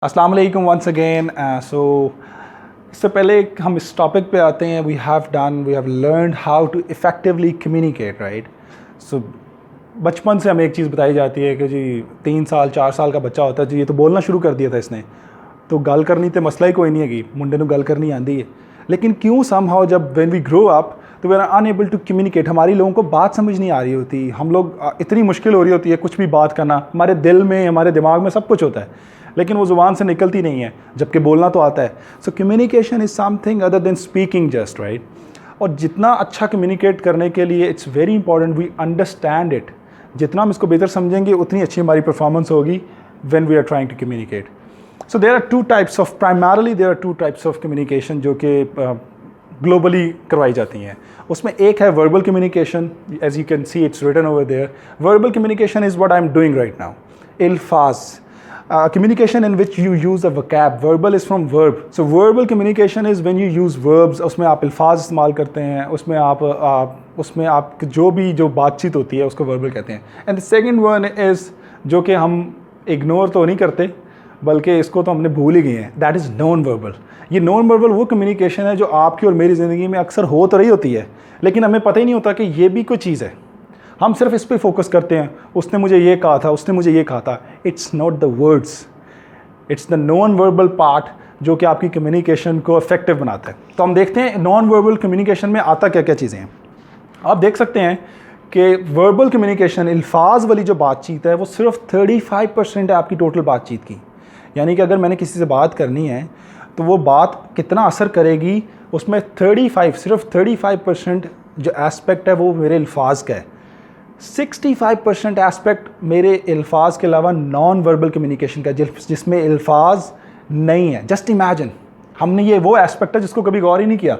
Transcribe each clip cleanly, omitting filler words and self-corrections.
अस्सलाम वालेकुम once again. सो इससे पहले हम इस टॉपिक पे आते हैं। We have learned how to effectively communicate, right. So बचपन से हमें एक चीज़ बताई जाती है कि जी 3 साल 4 साल का बच्चा होता है जी, ये तो बोलना शुरू कर दिया था इसने, तो गल करनी तो मसला ही कोई नहीं है, मुंडे नूं गल करनी आती है। लेकिन क्यों समहाउ जब व्हेन वी ग्रो अप तो we are unable to communicate, हमारी लोगों को बात समझ नहीं आ रही होती, हम लोग इतनी मुश्किल हो रही होती है कुछ भी बात करना, हमारे दिल में हमारे दिमाग में सब कुछ होता है लेकिन वो ज़ुबान से निकलती नहीं है, जबकि बोलना तो आता है। So communication is something other than speaking just, right. और जितना अच्छा कम्युनिकेट करने के लिए it's very important we understand it. जितना हम इसको बेहतर समझेंगे उतनी अच्छी हमारी परफॉर्मेंस होगी when we are trying to communicate. So there are two types of, primarily there are two types of communication जो कि ग्लोबली करवाई जाती हैं। उसमें एक है verbal communication, as you can see it's written over there. Verbal communication is what I am doing right now. इल्फाज communication in which you use a vocab. Verbal is from verb. So verbal communication is when you use verbs. उसमें आप अल्फाज इस्तेमाल करते हैं, उसमें आप जो बातचीत होती है उसको verbal कहते हैं। And the second one is जो कि हम इग्नोर तो नहीं करते बल्कि इसको तो हमने भूल ही गए हैं, दैट इज़ नॉन वर्बल। ये नॉन वर्बल वो कम्युनिकेशन है जो आपकी और मेरी ज़िंदगी में अक्सर हो तो रही होती है लेकिन हमें पता ही नहीं होता कि ये भी कोई चीज़ है। हम सिर्फ इस पे फोकस करते हैं, उसने मुझे ये कहा था, उसने मुझे ये कहा था। It's not the words, it's the non verbal part जो कि आपकी कम्युनिकेशन को इफेक्टिव बनाता है। तो हम देखते हैं नॉन वर्बल कम्युनिकेशन में आता क्या क्या चीज़ें हैं। आप देख सकते हैं कि वर्बल कम्युनिकेशन, अल्फाज वाली जो बातचीत है वो सिर्फ 35% है आपकी टोटल बातचीत की। यानी कि अगर मैंने किसी से बात करनी है तो वो बात कितना असर करेगी उसमें 35 35% जो एस्पेक्ट है वो मेरे अल्फाज का है। 65% एस्पेक्ट मेरे अल्फाज के अलावा नॉन वर्बल कम्युनिकेशन का जिसमें अल्फाज नहीं है। जस्ट इमेजिन, हमने ये वो एस्पेक्ट है जिसको कभी गौर ही नहीं किया।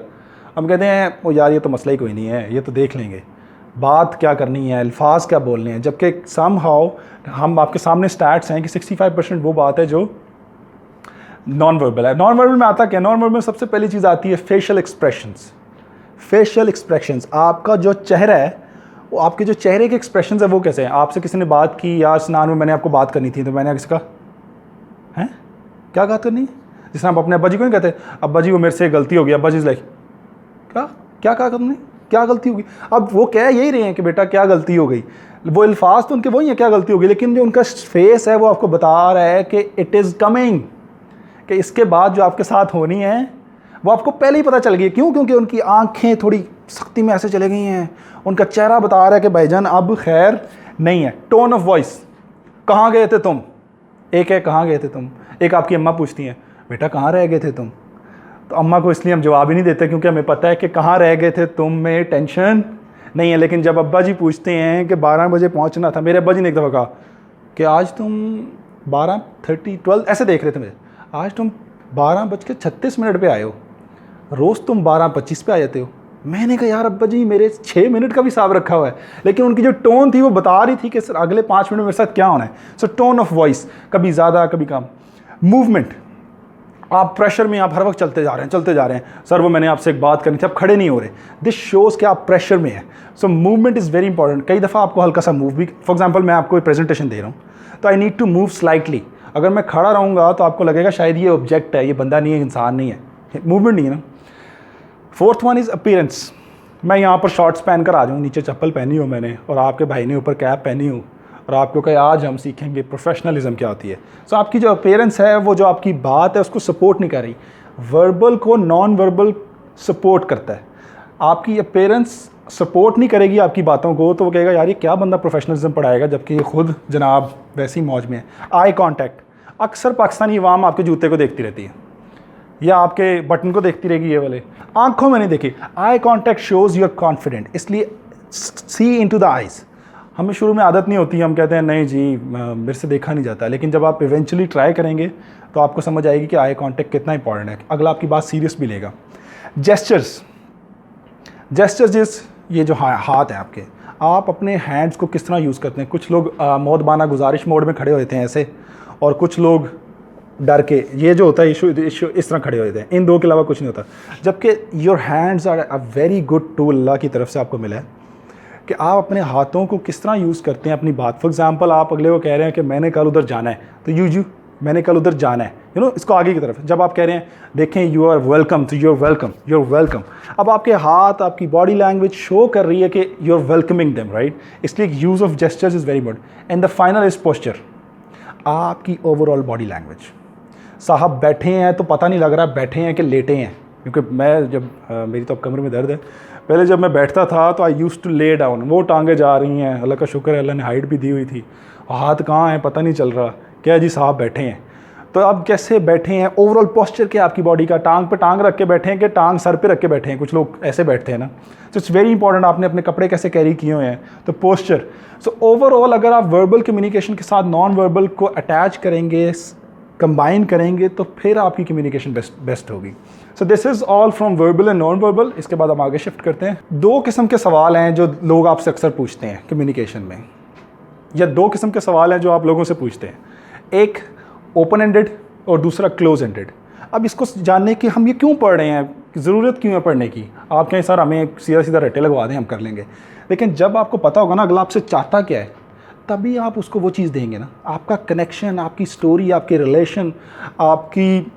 हम कहते हैं ओ यार ये तो मसला ही कोई नहीं है, ये तो देख लेंगे, बात क्या करनी है, अल्फाज क्या बोलने हैं। जबकि समहाउ हम आपके सामने स्टैट्स हैं कि 65% वो बात है जो नॉन वर्बल है। नॉन वर्बल में आता क्या? नॉन वर्बल में सबसे पहली चीज़ आती है फेशियल एक्सप्रेशंस। फेशियल एक्सप्रेशंस, आपका जो चेहरा है वो, आपके जो चेहरे के एक्सप्रेशंस है वो कैसे हैं। आपसे किसी ने बात की, यार स्नान में मैंने आपको बात करनी थी, तो मैंने किसी का हैं क्या बात करनी है, जिस तरह आप अपने अब्बा जी को नहीं कहते अब्बा जी वो मेरे से गलती हो गई, अब्बा जी लाइक क्या क्या कहा तुमने, क्या गलती होगी। अब वो कह यही रहे हैं कि बेटा क्या गलती हो गई, वो अल्फाज तो उनके वही हैं क्या गलती हो गई, लेकिन जो उनका फेस है वो आपको बता रहा है कि इट इज़ कमिंग, कि इसके बाद जो आपके साथ होनी है वो आपको पहले ही पता चल गई। क्यों? क्योंकि उनकी आंखें थोड़ी सख्ती में ऐसे चले गई हैं, उनका चेहरा बता रहा है कि भाईजान अब खैर नहीं है। टोन ऑफ वॉइस, कहाँ गए थे तुम, एक है कहाँ गए थे तुम। एक आपकी अम्मा पूछती हैं बेटा कहाँ रह गए थे तुम, तो अम्मा को इसलिए हम जवाब ही नहीं देते क्योंकि हमें पता है कि कहाँ रह गए थे तुम में टेंशन नहीं है। लेकिन जब अब्बा जी पूछते हैं कि 12 बजे पहुँचना था, मेरे अब्बा जी ने एक दफ़ा कहा कि आज तुम 12:30 ऐसे देख रहे थे मुझे, आज तुम 12:36 पे आए हो, रोज़ तुम 12:25 पे आ जाते हो। मैंने कहा यार अब्बा जी मेरे 6 मिनट का भी हिसाब रखा हुआ है, लेकिन उनकी जो टोन थी वो बता रही थी कि सर अगले 5 मिनट मेरे साथ क्या होना है। सो टोन ऑफ वॉइस, कभी ज़्यादा कभी कम। मूवमेंट, आप प्रेशर में, आप हर वक्त चलते जा रहे हैं, सर वो मैंने आपसे एक बात करनी थी, आप खड़े नहीं हो रहे, दिस शोज़ कि आप प्रेशर में है। So movement is very important. कई दफ़ा आपको हल्का सा मूव भी, फॉर एग्जाम्पल मैं आपको एक प्रेजेंटेशन दे रहा हूँ तो I need to move slightly. अगर मैं खड़ा रहूँगा तो आपको लगेगा शायद ये ऑब्जेक्ट है, ये बंदा नहीं है, इंसान नहीं है, मूवमेंट नहीं है ना। Fourth one is appearance. मैं यहाँ पर शॉर्ट्स पहन कर आ जाऊँ, नीचे चप्पल पहनी हो मैंने और आपके भाई ने ऊपर कैप पहनी हो और आपको कहे आज हम सीखेंगे प्रोफेशनलिज्म क्या होती है। सो आपकी जो अपीयरेंस है वो जो आपकी बात है उसको सपोर्ट नहीं कर रही, वर्बल को नॉन वर्बल सपोर्ट करता है। आपकी अपीयरेंस सपोर्ट नहीं करेगी आपकी बातों को तो वो कहेगा यार ये क्या बंदा प्रोफेशनलिज्म पढ़ाएगा, जबकि ये खुद जनाब वैसी मौज में है। आई कॉन्टैक्ट, अक्सर पाकिस्तानी अवाम आपके जूते को देखती रहती है या आपके बटन को देखती रहेगी, ये वाले आंखों में नहीं देखी। Eye contact shows you are confident, इसलिए सी इनटू द आइज़। हमें शुरू में आदत नहीं होती, हम कहते हैं नहीं जी मेरे से देखा नहीं जाता, लेकिन जब आप इवेंचुअली ट्राई करेंगे तो आपको समझ आएगी कि आई कॉन्टैक्ट कितना इंपॉर्टेंट है, अगला आपकी बात सीरियस भी लेगा। जेस्चर्स, जिस ये जो हाथ है आपके, आप अपने हैंड्स को किस तरह यूज़ करते हैं। कुछ लोग मौदबाना गुजारिश मोड में खड़े होते हैं ऐसे, और कुछ लोग डर के ये जो होता है इशू इस तरह खड़े होते हैं। इन दो के अलावा कुछ नहीं होता। जबकि your hands are a very good tool, अल्लाह की तरफ से आपको मिला है कि आप अपने हाथों को किस तरह यूज़ करते हैं अपनी बात। फॉर एग्जांपल आप अगले को कह रहे हैं कि मैंने कल उधर जाना है, तो मैंने कल उधर जाना है, इसको आगे की तरफ। जब आप कह रहे हैं देखें यू आर वेलकम, तो you are welcome, you are welcome. अब आपके हाथ, आपकी बॉडी लैंग्वेज शो कर रही है कि you are welcoming them, right. इसलिए use of gestures is very important. And the final is posture, आपकी ओवरऑल बॉडी लैंग्वेज। साहब बैठे हैं तो पता नहीं लग रहा बैठे हैं कि लेटे हैं, क्योंकि मैं जब मेरी तो अब कमर में दर्द है, पहले जब मैं बैठता था तो आई यूज़ टू ले डाउन। वो टांगे जा रही हैं, अल्लाह का शुक्र है अल्लाह ने हाइट भी दी हुई थी, हाथ कहाँ हैं पता नहीं चल रहा, क्या जी साहब बैठे हैं। तो अब कैसे बैठे हैं, ओवरऑल पोस्चर क्या आपकी बॉडी का, टांग पे टांग रख के बैठे हैं कि टांग सर पे रख के बैठे हैं, कुछ लोग ऐसे बैठते हैं ना। तो इट्स वेरी इंपॉर्टेंट आपने अपने कपड़े कैसे कैरी किए हुए हैं, तो पोस्चर। सो ओवरऑल अगर आप वर्बल कम्युनिकेशन के साथ नॉन वर्बल को अटैच करेंगे, कंबाइन करेंगे, तो फिर आपकी कम्युनिकेशन बेस्ट होगी। So this is all from verbal and non verbal. इसके बाद हम आगे शिफ्ट करते हैं। दो किस्म के सवाल हैं जो लोग आपसे अक्सर पूछते हैं कम्युनिकेशन में, या दो किस्म के सवाल हैं जो आप लोगों से पूछते हैं, एक ओपन एंडेड और दूसरा क्लोज एंडेड। अब इसको जानने की हम ये क्यों पढ़ रहे हैं, ज़रूरत क्यों है पढ़ने की। आप कहें सर हमें सीधा सीधा रट्टे लगवा दें हम कर लेंगे, लेकिन जब आपको पता होगा ना अगला आपसे चाहता क्या है, तभी आप उसको वो चीज़ देंगे ना। आपका कनेक्शन, आपकी स्टोरी, आपके रिलेशन, आपकी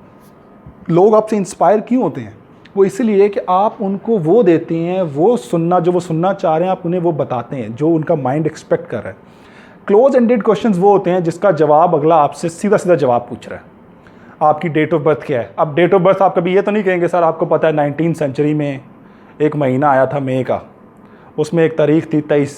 लोग आपसे इंस्पायर क्यों होते हैं, वो इसलिए कि आप उनको वो देते हैं, वो सुनना जो वो सुनना चाह रहे हैं, आप उन्हें वो बताते हैं जो उनका माइंड एक्सपेक्ट कर रहा है। क्लोज एंडेड क्वेश्चंस वो होते हैं जिसका जवाब अगला आपसे सीधा सीधा जवाब पूछ रहा है। आपकी डेट ऑफ बर्थ क्या है। अब डेट ऑफ बर्थ आप कभी ये तो नहीं कहेंगे सर आपको पता है 19वीं सेंचुरी में एक महीना आया था मई का, उसमें एक तारीख थी 23,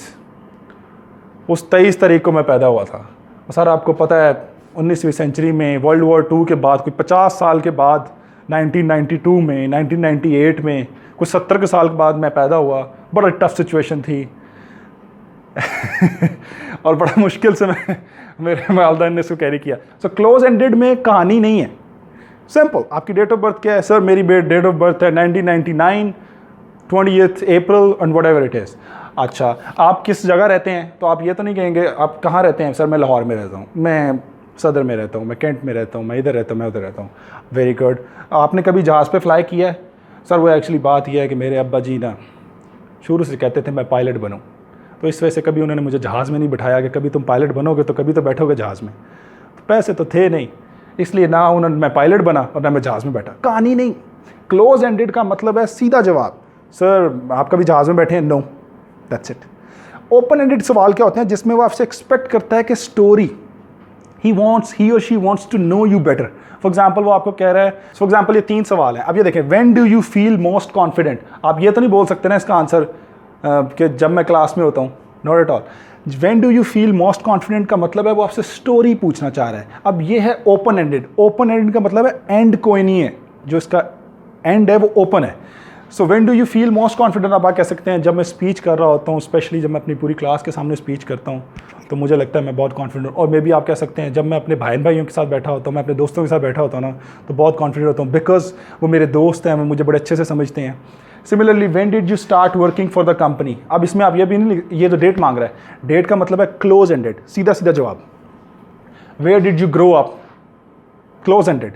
उस 23 तारीख को मैं पैदा हुआ था। सर आपको पता है 19वीं सेंचुरी में वर्ल्ड वॉर 2 के बाद कोई 50 साल के बाद 1992 में, 1998 में, कुछ 70 के साल के बाद मैं पैदा हुआ, बड़ा टफ सिचुएशन थी और बड़ा मुश्किल से मेरे वालदैन ने इसको कैरी किया। सो क्लोज एंडेड में कहानी नहीं है, सिंपल। आपकी डेट ऑफ बर्थ क्या है, सर मेरी डेट ऑफ बर्थ है 1999 20th April and what ever it is. अच्छा आप किस जगह रहते हैं, तो आप ये तो नहीं कहेंगे आप कहाँ रहते हैं, सर मैं लाहौर में रहता हूँ, मैं सदर में रहता हूँ, मैं कैंट में रहता हूँ, मैं इधर रहता हूँ, मैं उधर रहता हूँ। Very good. आपने कभी जहाज़ पे फ्लाई किया है, सर वो एक्चुअली बात यह है कि मेरे अब्बा जी ना शुरू से कहते थे मैं पायलट बनूँ, तो इस वजह से कभी उन्होंने मुझे जहाज़ में नहीं बिठाया कि कभी तुम पायलट बनोगे तो कभी तो बैठोगे जहाज़ में। तो पैसे तो थे नहीं, इसलिए ना उन्होंने मैं पायलट बना और ना मैं जहाज़ में बैठा। कहानी नहीं। क्लोज एंडेड का मतलब है सीधा जवाब, सर आप कभी जहाज़ में बैठे हैं, no, that's it. Open ended सवाल क्या होते हैं जिसमें वो आपसे एक्सपेक्ट करता है कि स्टोरी, ही और she wants to know you better. For example वो आपको कह रहा है, फॉर एग्जाम्पल ये 3 सवाल हैं। अब ये देखें, when do you feel most confident. आप ये तो नहीं बोल सकते ना इसका आंसर कि जब मैं क्लास में होता हूँ, not at all. When do you feel most confident का मतलब है वो आपसे स्टोरी पूछना चाह रहा है। अब ये है ओपन एंडेड। ओपन एंडेड का मतलब है एंड कोई नहीं है, जो इसका एंड है वो ओपन है। So when do you feel most confident आप कह सकते हैं जब मैं स्पीच कर रहा होता हूँ, स्पेशली जब मैं अपनी पूरी क्लास के सामने स्पीच करता हूँ तो मुझे लगता है मैं बहुत कॉन्फिडेंट। और मे बी आप कह सकते हैं जब मैं अपने भाइयों के साथ बैठा होता हूँ, मैं अपने दोस्तों के साथ बैठा होता हूँ ना, तो बहुत कॉन्फिडेंट होता हूँ, बिकॉज वो मेरे दोस्त हैं, वो मुझे बड़े अच्छे से समझते हैं। Similarly when did you start working for the company. अब इसमें आप ये भी नहीं, ये तो डेट मांग रहा है, डेट का मतलब है क्लोज एंडेड, सीधा सीधा जवाब। Where did you grow up, close ended,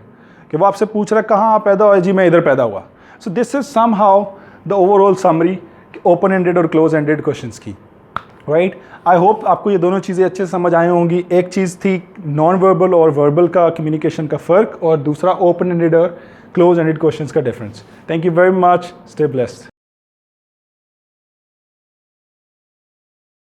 कि वो आपसे पूछ रहा है कहाँ आप पैदा हुए, जी मैं इधर पैदा हुआ। So this is somehow the overall summary open ended और क्लोज एंडेड क्वेश्चंस की, राइट। आई होप आपको ये दोनों चीज़ें अच्छे से समझ आई होंगी। एक चीज़ थी नॉन वर्बल और वर्बल का कम्युनिकेशन का फ़र्क, और दूसरा ओपन एंडेड और क्लोज एंडेड क्वेश्चंस का difference. Thank you very much, stay blessed.